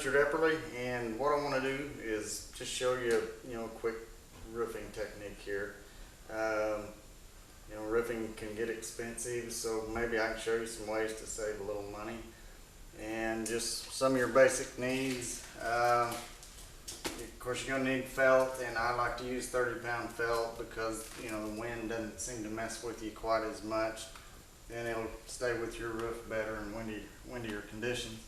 Richard Epperly, and what I want to do is just show you, a quick roofing technique here. Roofing can get expensive, so maybe I can show you some ways to save a little money and just some of your basic needs. Of course, you're going to need felt, and I like to use 30-pound felt because the wind doesn't seem to mess with you quite as much, and it'll stay with your roof better in windier conditions.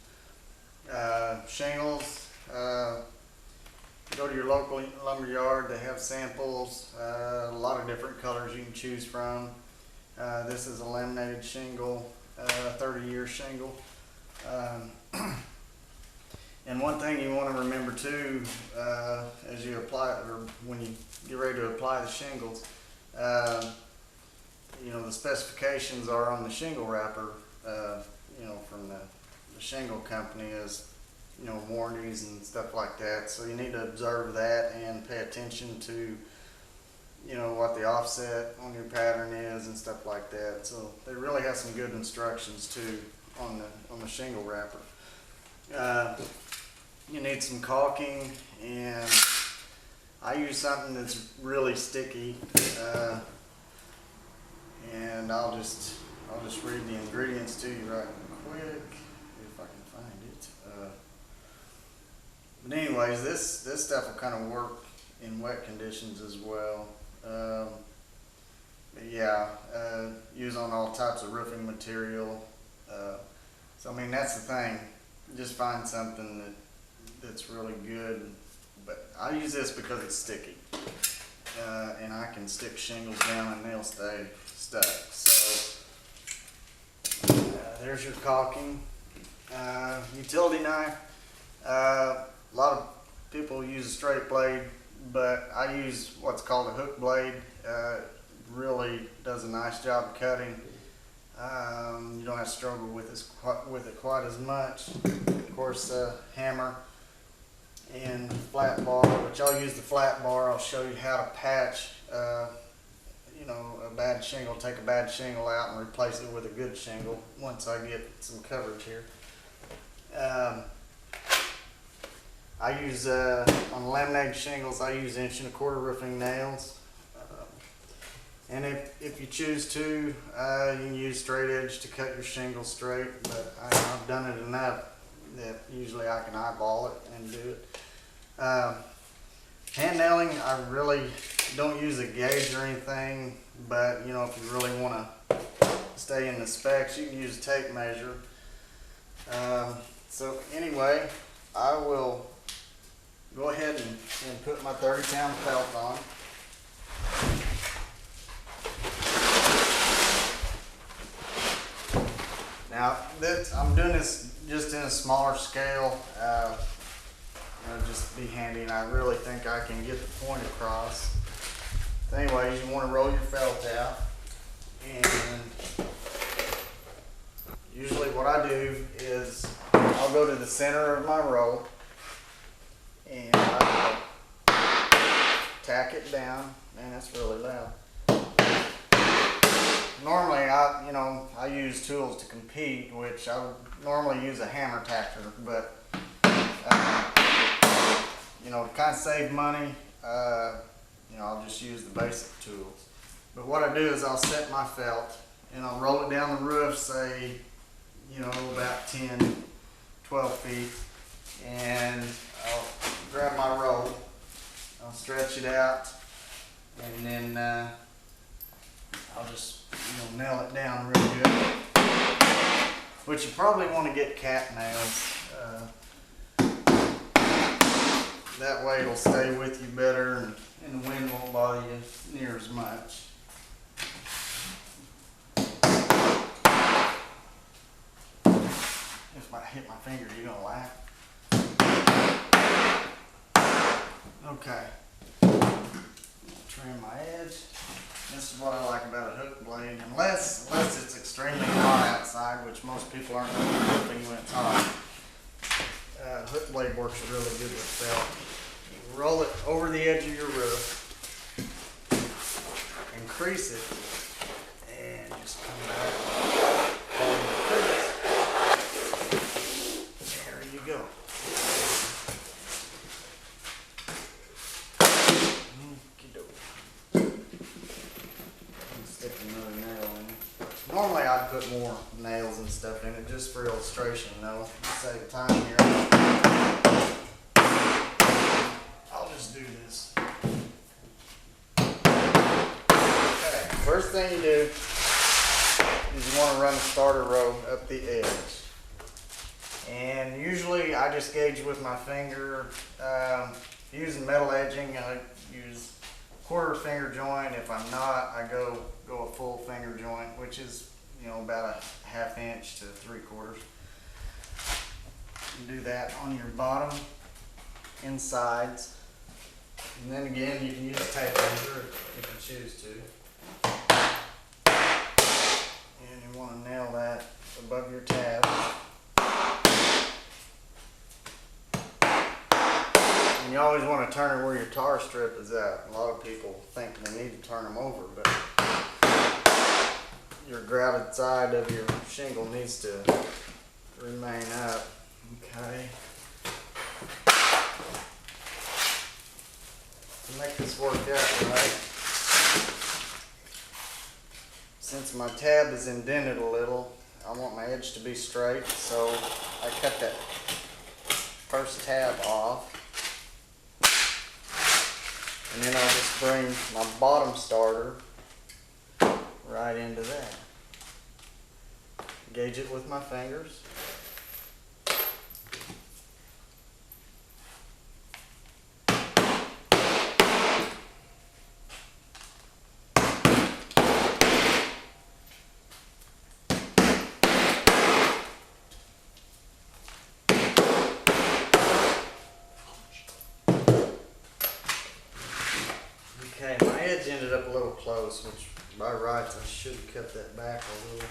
Shingles, go to your local lumber yard. They have samples, a lot of different colors you can choose from. This is a laminated shingle, 30-year shingle. And one thing you want to remember too, as you apply it, or when you get ready to apply the shingles, the specifications are on the shingle wrapper, from the shingle company, as warranties and stuff like that. So you need to observe that and pay attention to what the offset on your pattern is and stuff like that. So they really have some good instructions too on the shingle wrapper. You need some caulking, and I use something that's really sticky, and I'll just read the ingredients to you right quick if I can find it. But anyways, this stuff will kind of work in wet conditions as well. Use on all types of roofing material. So I mean, that's the thing. Just find something that's really good. But I use this because it's sticky, and I can stick shingles down and they'll stay stuck. So there's your caulking. Utility knife. A lot of people use a straight blade, but I use what's called a hook blade. Really does a nice job of cutting. You don't have to struggle with it quite as much. Of course, hammer and flat bar, which I'll use the flat bar. I'll show you how to patch a bad shingle. Take a bad shingle out and replace it with a good shingle once I get some coverage here. I use on laminated shingles, I use 1 1/4" roofing nails. And if you choose to, you can use straight edge to cut your shingle straight, but I've done it enough that usually I can eyeball it and do it. Hand nailing, I really don't use a gauge or anything, but if you really want to stay in the specs, you can use a tape measure. So anyway, I will go ahead and put my 30-pound felt on. Now, I'm doing this just in a smaller scale. Just to be handy, and I really think I can get the point across. So anyways, you want to roll your felt out, and usually what I do is I'll go to the center of my roll and I tack it down. Man, that's really loud. Normally, I use tools to compete, which I would normally use a hammer tacker, but to kind of save money, I'll just use the basic tools. But what I do is I'll set my felt and I'll roll it down the roof, say, about 10, 12 feet, and I'll grab my roll, I'll stretch it out, and then I'll just nail it down real good. But you probably want to get cat nails. That way it'll stay with you better, and the wind won't bother you near as much. If I hit my finger, you're gonna laugh. Okay. Trim my edge. This is what I like about a hook blade, unless it's extremely hot outside, which most people aren't going to be roofing when it's hot. Hook blade works really good with felt. You roll it over the edge of your roof, increase it, and just come back. There you go. Normally I'd put more nails and stuff in it just for illustration, though. To save time here. I'll just do this. Okay, first thing you do is you want to run the starter row up the edge. And usually I just gauge with my finger. Using metal edging, I use quarter finger joint. If I'm not, I go a full finger joint, which is, you know, about a 1/2 inch to 3/4. You do that on your bottom insides. And then again, you can use a tape measure if you choose to. And you want to nail that above your tab. And you always want to turn it where your tar strip is at. A lot of people think they need to turn them over, but your grouted side of your shingle needs to remain up. Okay. To make this work out right, since my tab is indented a little, I want my edge to be straight, so I cut that first tab off. And then I'll just bring my bottom starter right into that. Gauge it with my fingers. Okay, my edge ended up a little close, which by rights I should have cut that back a little.